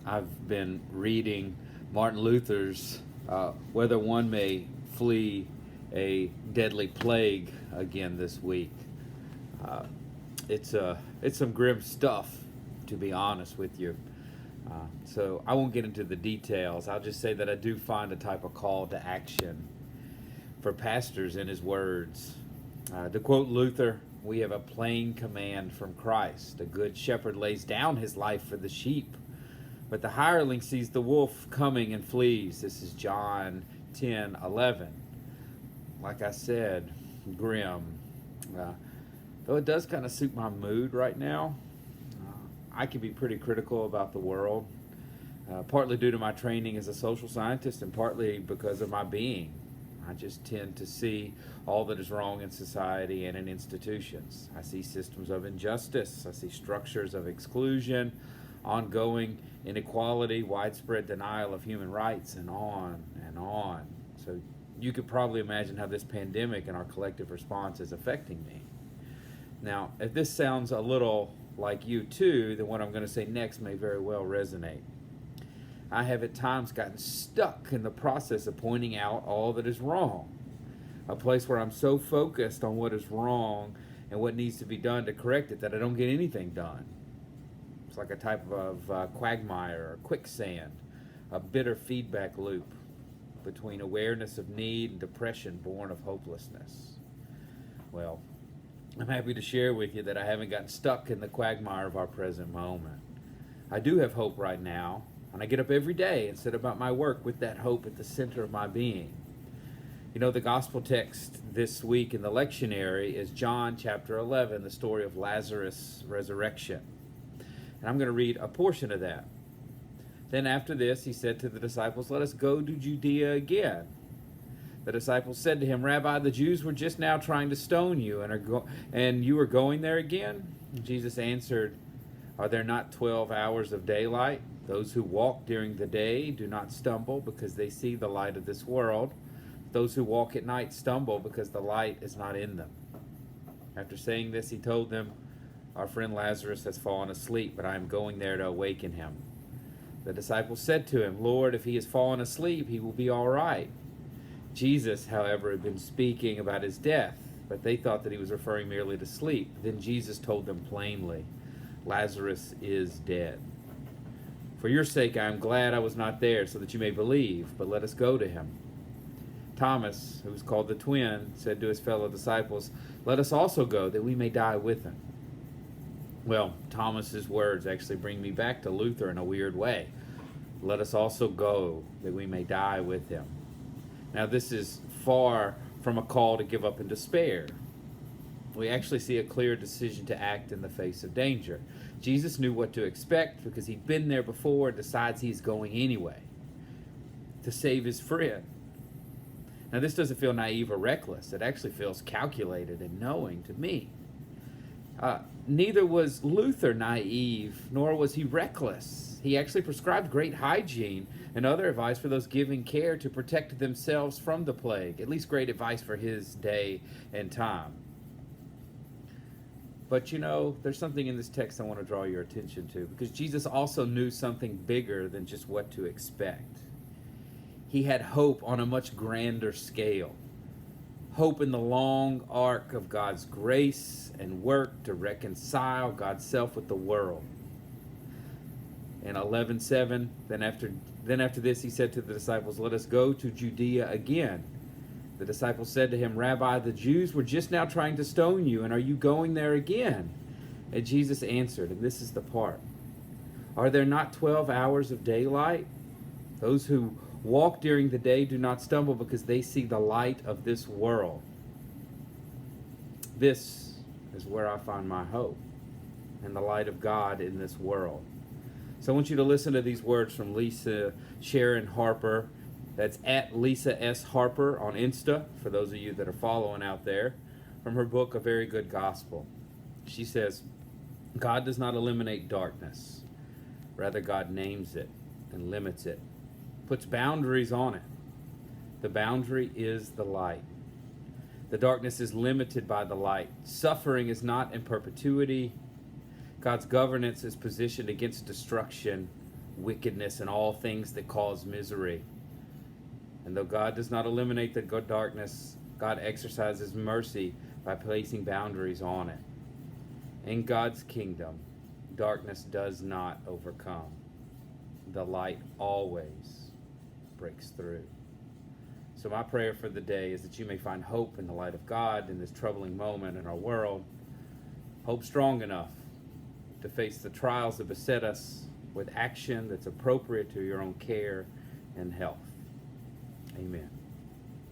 I've been reading Martin Luther's Whether One May Flee a Deadly Plague again this week. Uh, it's some grim stuff, to be honest with you. So I won't get into the details. I'll just say that I do find a type of call to action for pastors in his words. To quote Luther, we have a plain command from Christ. A good shepherd lays down his life for the sheep, but the hireling sees the wolf coming and flees. This is John 10:11. Like I said, grim. Though it does kind of suit my mood right now. I can be pretty critical about the world, partly due to my training as a social scientist and partly because of my being. I just tend to see all that is wrong in society and in institutions. I see systems of injustice. I see structures of exclusion, ongoing inequality, widespread denial of human rights, and on and on. So you could probably imagine how this pandemic and our collective response is affecting me. Now, if this sounds a little like you too, then what I'm going to say next may very well resonate. I have at times gotten stuck in the process of pointing out all that is wrong. A place where I'm so focused on what is wrong and what needs to be done to correct it that I don't get anything done. It's like a type of quagmire or quicksand, a bitter feedback loop between awareness of need and depression born of hopelessness. Well, I'm happy to share with you that I haven't gotten stuck in the quagmire of our present moment. I do have hope right now, and I get up every day and set about my work with that hope at the center of my being. You know, the gospel text this week in the lectionary is John chapter 11, the story of Lazarus' resurrection. And I'm going to read a portion of that. Then after this, he said to the disciples, "Let us go to Judea again." The disciples said to him, "Rabbi, the Jews were just now trying to stone you, and you are going there again?" And Jesus answered, "Are there not 12 hours of daylight? Those who walk during the day do not stumble because they see the light of this world. Those who walk at night stumble because the light is not in them." After saying this, he told them, "Our friend Lazarus has fallen asleep, but I am going there to awaken him." The disciples said to him, "Lord, if he has fallen asleep, he will be all right." Jesus, however, had been speaking about his death, but they thought that he was referring merely to sleep. Then Jesus told them plainly, "Lazarus is dead. For your sake I am glad I was not there, so that you may believe, but let us go to him." Thomas, who was called the twin, said to his fellow disciples, "Let us also go, that we may die with him." Well, Thomas's words actually bring me back to Luther in a weird way. Let us also go, that we may die with him. Now, this is far from a call to give up in despair. We actually see a clear decision to act in the face of danger. Jesus knew what to expect because he'd been there before and decides he's going anyway to save his friend. Now, this doesn't feel naive or reckless. It actually feels calculated and knowing to me. Neither was Luther naive, nor was he reckless. He actually prescribed great hygiene and other advice for those giving care to protect themselves from the plague, at least great advice for his day and time. But you know, there's something in this text I want to draw your attention to, because Jesus also knew something bigger than just what to expect. He had hope on a much grander scale. Hope in the long arc of God's grace and work to reconcile God's self with the world. In 11:7, then after this he said to the disciples, "Let us go to Judea again." The disciples said to him, "Rabbi, the Jews were just now trying to stone you, and are you going there again?" And Jesus answered, and this is the part, "Are there not 12 hours of daylight? Those who walk during the day do not stumble because they see the light of this world." This is where I find my hope, and the light of God in this world. So I want you to listen to these words from Lisa Sharon Harper. That's at Lisa S. Harper on Insta, for those of you that are following out there, from her book, A Very Good Gospel. She says, "God does not eliminate darkness. Rather, God names it and limits it, puts boundaries on it. The boundary is the light. The darkness is limited by the light. Suffering is not in perpetuity. God's governance is positioned against destruction wickedness and all things that cause misery. And though God does not eliminate the good darkness, God exercises mercy by placing boundaries on it. In God's kingdom, darkness does not overcome. The light always breaks through. So my prayer for the day is that you may find hope in the light of God in this troubling moment in our world. Hope strong enough to face the trials that beset us with action that's appropriate to your own care and health. Amen.